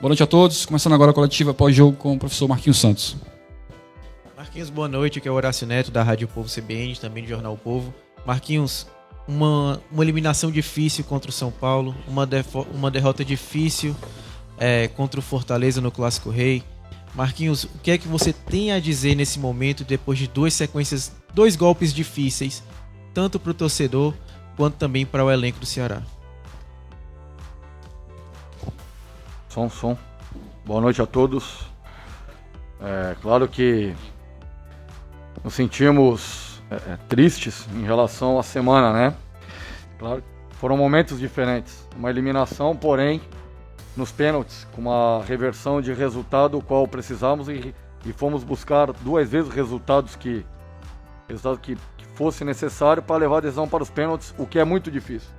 Boa noite a todos. Começando agora a coletiva pós-jogo com o professor Marquinhos Santos. Marquinhos, boa noite. Aqui é o Horácio Neto, da Rádio Povo CBN, também do Jornal Povo. Marquinhos, uma eliminação difícil contra o São Paulo, uma derrota difícil contra o Fortaleza no Clássico Rei. Marquinhos, o que é que você tem a dizer nesse momento, depois de dois golpes difíceis, tanto para o torcedor quanto também para o elenco do Ceará? Som. Boa noite a todos. Claro que nos sentimos tristes em relação à semana, né? Claro, foram momentos diferentes. Uma eliminação, porém, nos pênaltis, com uma reversão de resultado, o qual precisamos e fomos buscar 2 vezes resultado que fosse necessário para levar a decisão para os pênaltis, o que é muito difícil.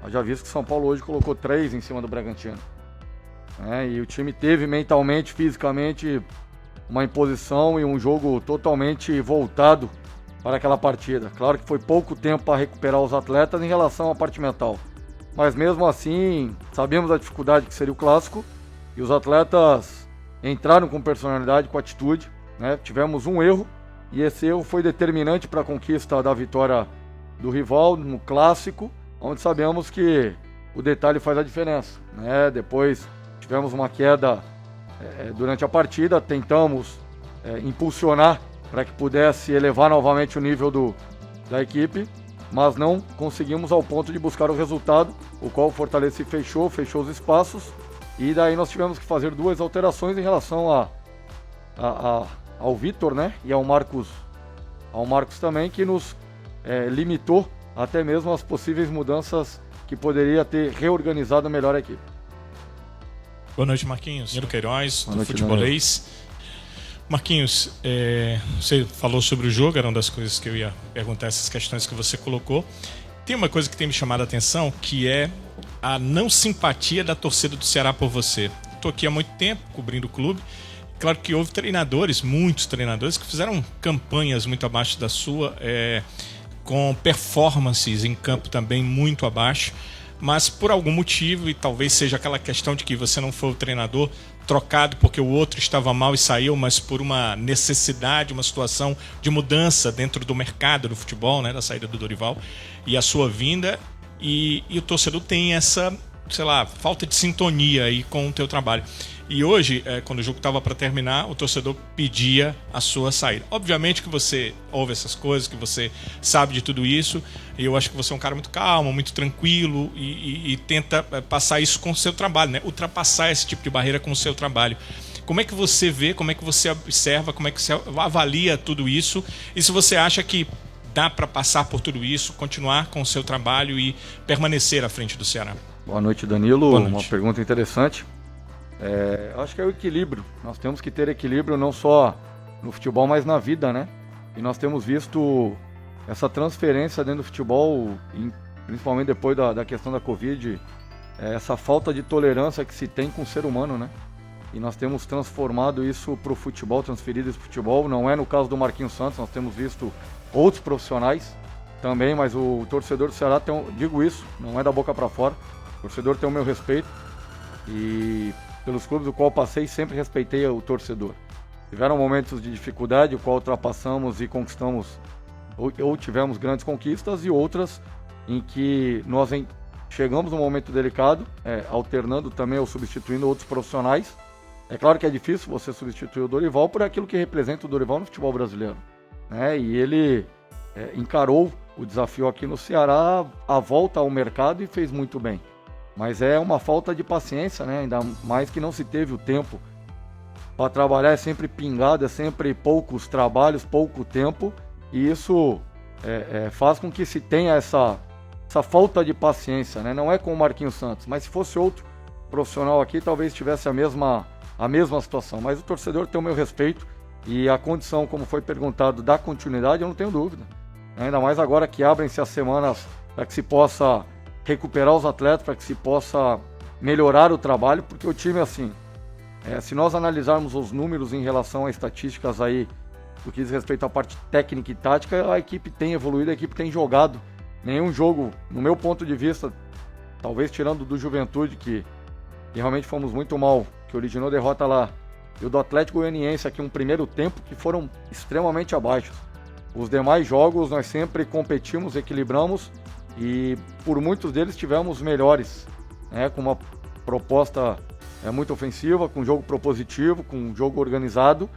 Eu já visto que São Paulo hoje colocou 3 em cima do Bragantino. E o time teve mentalmente, fisicamente, uma imposição e um jogo totalmente voltado para aquela partida. Claro que foi pouco tempo para recuperar os atletas em relação à parte mental. Mas mesmo assim, sabíamos a dificuldade que seria o clássico e os atletas entraram com personalidade, com atitude. Tivemos um erro e esse erro foi determinante para a conquista da vitória do rival no clássico, onde sabemos que o detalhe faz a diferença. Depois tivemos uma queda durante a partida, tentamos impulsionar para que pudesse elevar novamente o nível da equipe, mas não conseguimos ao ponto de buscar o resultado, o qual o Fortaleza fechou os espaços, e daí nós tivemos que fazer 2 alterações em relação ao Vitor, e ao Marcos também, que nos limitou até mesmo as possíveis mudanças que poderia ter reorganizado melhor a equipe. Boa noite, Marquinhos. Danilo Queiroz, do noite, Futebolês. Marquinhos, você falou sobre o jogo, era uma das coisas que eu ia perguntar, essas questões que você colocou. Tem uma coisa que tem me chamado a atenção, que é a não simpatia da torcida do Ceará por você. Estou aqui há muito tempo, cobrindo o clube. Claro que houve muitos treinadores, que fizeram campanhas muito abaixo da sua, com performances em campo também muito abaixo. Mas por algum motivo, e talvez seja aquela questão de que você não foi o treinador trocado porque o outro estava mal e saiu, mas por uma necessidade, uma situação de mudança dentro do mercado do futebol, da saída do Dorival e a sua vinda, e o torcedor tem essa, falta de sintonia aí com o teu trabalho. E hoje, quando o jogo estava para terminar, o torcedor pedia a sua saída. Obviamente que você ouve essas coisas, que você sabe de tudo isso, e eu acho que você é um cara muito calmo, muito tranquilo, e tenta passar isso com o seu trabalho, ultrapassar esse tipo de barreira com o seu trabalho. Como é que você vê, como é que você observa, como é que você avalia tudo isso, e se você acha que dá para passar por tudo isso, continuar com o seu trabalho e permanecer à frente do Ceará? Boa noite, Danilo. Boa noite. Uma pergunta interessante. Acho que é o equilíbrio. Nós temos que ter equilíbrio não só no futebol, mas na vida, E nós temos visto essa transferência dentro do futebol, principalmente depois da questão da Covid, essa falta de tolerância que se tem com o ser humano, E nós temos transformado isso para o futebol, transferido isso para o futebol. Não é no caso do Marquinhos Santos, nós temos visto outros profissionais também, mas o torcedor do Ceará digo isso, não é da boca para fora. O torcedor tem o meu respeito e pelos clubes do qual passei, sempre respeitei o torcedor. Tiveram momentos de dificuldade, o qual ultrapassamos e conquistamos, ou tivemos grandes conquistas, e outras em que nós chegamos num momento delicado, alternando também ou substituindo outros profissionais. É claro que é difícil você substituir o Dorival por aquilo que representa o Dorival no futebol brasileiro. E ele encarou o desafio aqui no Ceará, a volta ao mercado, e fez muito bem. Mas é uma falta de paciência, ainda mais que não se teve o tempo para trabalhar, é sempre pingado, é sempre poucos trabalhos, pouco tempo, e isso faz com que se tenha essa falta de paciência, Não é com o Marquinhos Santos, mas se fosse outro profissional aqui, talvez tivesse a mesma situação. Mas o torcedor tem o meu respeito, e a condição, como foi perguntado, da continuidade, eu não tenho dúvida. Ainda mais agora que abrem-se as semanas para que se possa recuperar os atletas, para que se possa melhorar o trabalho, porque o time, se nós analisarmos os números em relação a estatísticas aí, do que diz respeito à parte técnica e tática, a equipe tem evoluído, a equipe tem jogado. Nenhum jogo, no meu ponto de vista, talvez tirando do Juventude, que realmente fomos muito mal que originou a derrota lá, e o do Atlético Goianiense aqui, um primeiro tempo que foram extremamente abaixo. Os demais jogos nós sempre competimos, equilibramos e por muitos deles tivemos melhores, né, com uma proposta muito ofensiva, com jogo propositivo, com um jogo organizado.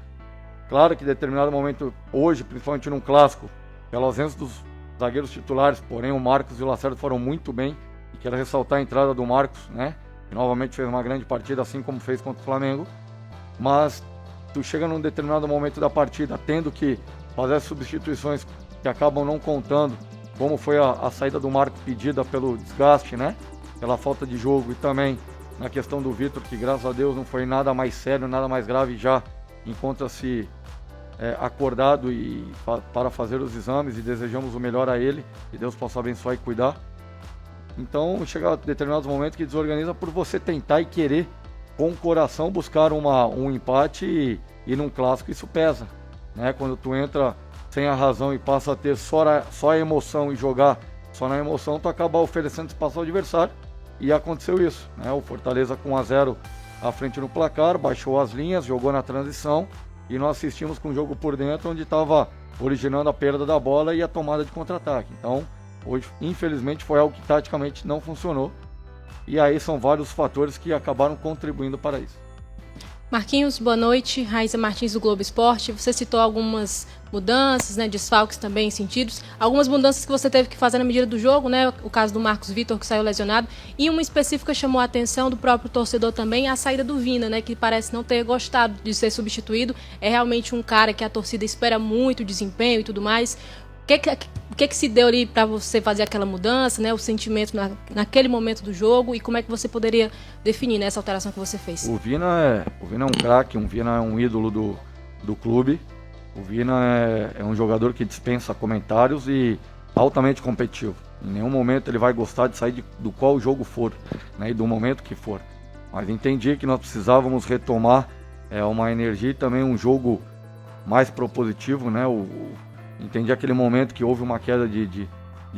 Claro que em determinado momento, hoje, principalmente num clássico, pela ausência dos zagueiros titulares, porém o Marcos e o Lacerda foram muito bem, e quero ressaltar a entrada do Marcos, né, que novamente fez uma grande partida, assim como fez contra o Flamengo. Mas tu chega num determinado momento da partida tendo que fazer as substituições que acabam não contando, como foi a saída do Marco pedida pelo desgaste, né, pela falta de jogo, e também na questão do Vitor, que graças a Deus não foi nada mais sério, nada mais grave, já encontra-se acordado para fazer os exames, e desejamos o melhor a ele, que Deus possa abençoar e cuidar. Então chega a determinados momentos que desorganiza por você tentar e querer com o coração buscar um empate, e num clássico isso pesa, né? Quando tu entra sem a razão e passa a ter só a emoção e jogar só na emoção, tu acaba oferecendo espaço ao adversário, e aconteceu isso, né? O Fortaleza com 1-0 à frente no placar, baixou as linhas, jogou na transição, e nós assistimos com o jogo por dentro, onde estava originando a perda da bola e a tomada de contra-ataque. Então hoje infelizmente foi algo que taticamente não funcionou, e aí são vários fatores que acabaram contribuindo para isso. Marquinhos, boa noite. Raíssa Martins do Globo Esporte. Você citou algumas mudanças, né, desfalques também sentidos, algumas mudanças que você teve que fazer na medida do jogo, né, o caso do Marcos Vitor, que saiu lesionado, e uma específica chamou a atenção do próprio torcedor também, a saída do Vina, né, que parece não ter gostado de ser substituído. É realmente um cara que a torcida espera muito desempenho e tudo mais. O que se deu ali para você fazer aquela mudança, né? O sentimento naquele momento do jogo, e como é que você poderia definir, né, essa alteração que você fez? O Vina é um craque, o Vina é um ídolo do clube. O Vina é um jogador que dispensa comentários e altamente competitivo. Em nenhum momento ele vai gostar de sair do qual jogo for, né, e do momento que for. Mas entendi que nós precisávamos retomar uma energia e também um jogo mais propositivo, né? Entendi aquele momento que houve uma queda de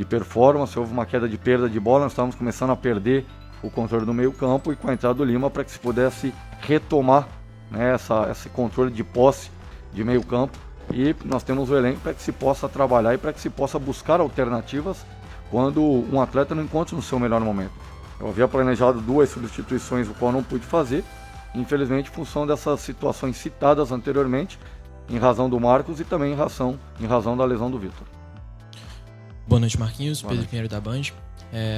performance, houve uma queda de perda de bola, nós estávamos começando a perder o controle do meio campo, e com a entrada do Lima, para que se pudesse retomar, né, esse controle de posse de meio campo, e nós temos o elenco para que se possa trabalhar e para que se possa buscar alternativas quando um atleta não encontra no seu melhor momento. Eu havia planejado 2 substituições, o qual não pude fazer, infelizmente, em função dessas situações citadas anteriormente, em razão do Marcos e também em razão da lesão do Vitor. Boa noite, Marquinhos. Pedro Pinheiro da Band.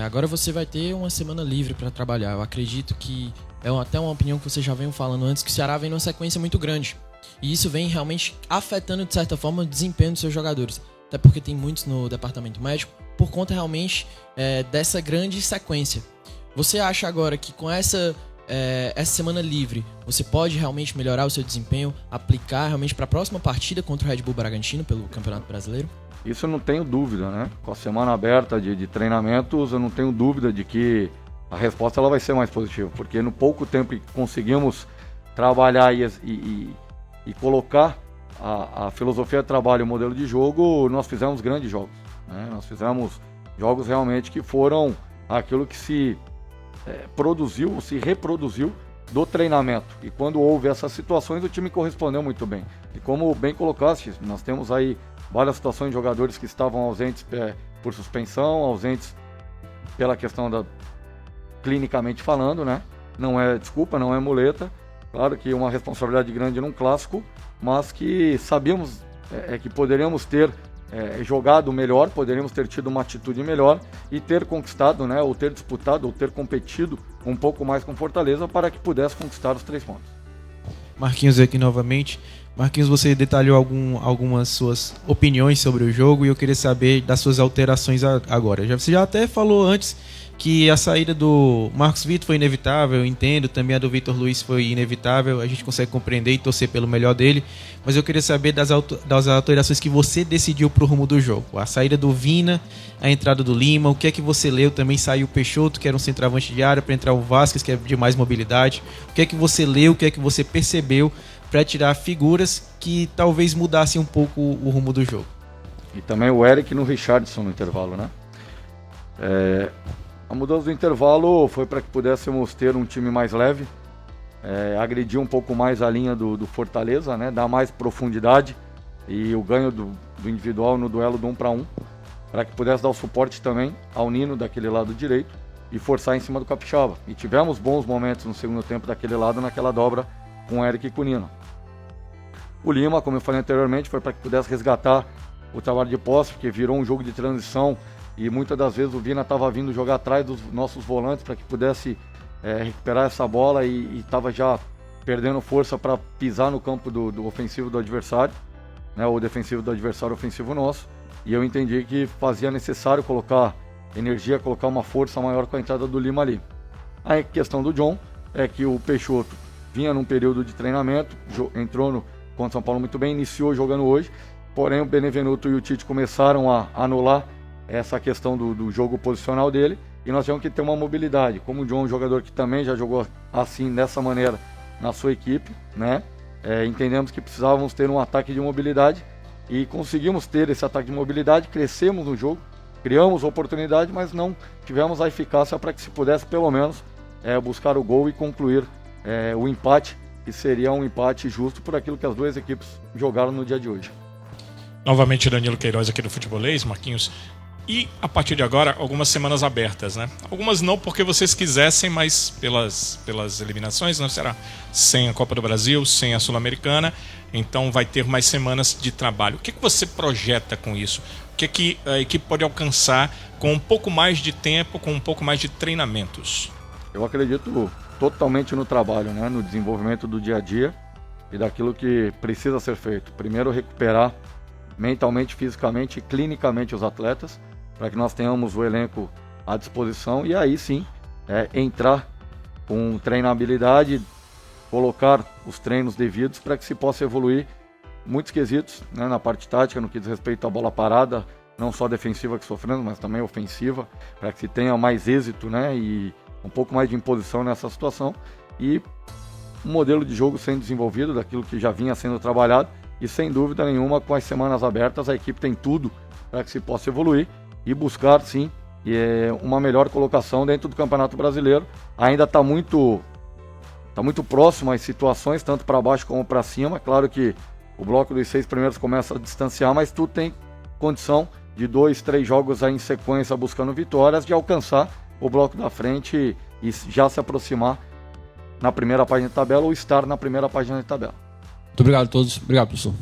Agora você vai ter uma semana livre para trabalhar. Eu acredito que até uma opinião que você já veio falando antes, que o Ceará vem numa sequência muito grande. E isso vem realmente afetando, de certa forma, o desempenho dos seus jogadores. Até porque tem muitos no departamento médico, por conta realmente dessa grande sequência. Você acha agora que com essa semana livre você pode realmente melhorar o seu desempenho, aplicar realmente para a próxima partida contra o Red Bull Bragantino pelo Campeonato Brasileiro? Isso eu não tenho dúvida, né? Com a semana aberta de treinamentos, eu não tenho dúvida de que a resposta ela vai ser mais positiva, porque no pouco tempo que conseguimos trabalhar e colocar a filosofia de trabalho e o modelo de jogo, nós fizemos grandes jogos, né? Nós fizemos jogos realmente que foram aquilo que se produziu, se reproduziu do treinamento, e quando houve essas situações o time correspondeu muito bem. E como bem colocaste, nós temos aí várias situações de jogadores que estavam ausentes por suspensão, ausentes pela questão clinicamente falando, né? Não é desculpa, não é muleta. Claro que uma responsabilidade grande num clássico, mas que sabíamos que poderíamos ter jogado melhor, poderíamos ter tido uma atitude melhor e ter conquistado, né, ou ter disputado, ou ter competido um pouco mais com Fortaleza para que pudesse conquistar os 3 pontos. Marquinhos aqui novamente. Marquinhos, você detalhou algumas suas opiniões sobre o jogo, e eu queria saber das suas alterações agora. Você já até falou antes que a saída do Marcos Vitor foi inevitável, eu entendo, também a do Vitor Luiz foi inevitável, a gente consegue compreender e torcer pelo melhor dele, mas eu queria saber das alterações que você decidiu pro rumo do jogo. A saída do Vina, a entrada do Lima, o que é que você leu? Também saiu o Peixoto, que era um centroavante de área, para entrar o Vasquez, que é de mais mobilidade. O que é que você leu, o que é que você percebeu para tirar figuras que talvez mudassem um pouco o rumo do jogo? E também o Eric no Richardson no intervalo, né? A mudança do intervalo foi para que pudéssemos ter um time mais leve, agredir um pouco mais a linha do Fortaleza, né? Dar mais profundidade e o ganho do individual no duelo do 1 para 1, para que pudesse dar o suporte também ao Nino daquele lado direito e forçar em cima do Capixaba. E tivemos bons momentos no segundo tempo daquele lado, naquela dobra com o Eric e com o Nino. O Lima, como eu falei anteriormente, foi para que pudesse resgatar o trabalho de posse, porque virou um jogo de transição e muitas das vezes o Vina estava vindo jogar atrás dos nossos volantes para que pudesse recuperar essa bola e estava já perdendo força para pisar no campo do ofensivo do adversário, né, ou defensivo do adversário, ofensivo nosso. E eu entendi que fazia necessário colocar energia, colocar uma força maior com a entrada do Lima ali. A questão do John é que o Peixoto vinha num período de treinamento, entrou contra o São Paulo muito bem, iniciou jogando hoje, porém o Benevenuto e o Tite começaram a anular essa questão do jogo posicional dele, e nós temos que ter uma mobilidade. Como o John é um jogador que também já jogou assim, dessa maneira, na sua equipe, né? Entendemos que precisávamos ter um ataque de mobilidade e conseguimos ter esse ataque de mobilidade, crescemos no jogo, criamos oportunidade, mas não tivemos a eficácia para que se pudesse pelo menos buscar o gol e concluir o empate, que seria um empate justo por aquilo que as duas equipes jogaram no dia de hoje. Novamente Danilo Queiroz aqui do Futebolês, Marquinhos. E a partir de agora, algumas semanas abertas, né? Algumas não porque vocês quisessem, mas pelas eliminações, não será? Sem a Copa do Brasil, sem a Sul-Americana, então vai ter mais semanas de trabalho. O que você projeta com isso? O que a equipe pode alcançar com um pouco mais de tempo, com um pouco mais de treinamentos? Eu acredito totalmente no trabalho, né? No desenvolvimento do dia a dia e daquilo que precisa ser feito. Primeiro, recuperar mentalmente, fisicamente e clinicamente os atletas, para que nós tenhamos o elenco à disposição e aí sim entrar com treinabilidade, colocar os treinos devidos para que se possa evoluir muitos quesitos, né, na parte tática, no que diz respeito à bola parada, não só defensiva que sofremos, mas também ofensiva, para que se tenha mais êxito, né, e um pouco mais de imposição nessa situação e um modelo de jogo sendo desenvolvido daquilo que já vinha sendo trabalhado e sem dúvida nenhuma com as semanas abertas a equipe tem tudo para que se possa evoluir e buscar sim uma melhor colocação dentro do Campeonato Brasileiro. Ainda está muito próximo às situações, tanto para baixo como para cima. Claro que o bloco dos 6 primeiros começa a distanciar, mas tu tem condição de 2, 3 jogos aí em sequência buscando vitórias, de alcançar o bloco da frente e já se aproximar na primeira página de tabela ou estar na primeira página de tabela. Muito obrigado a todos. Obrigado, professor.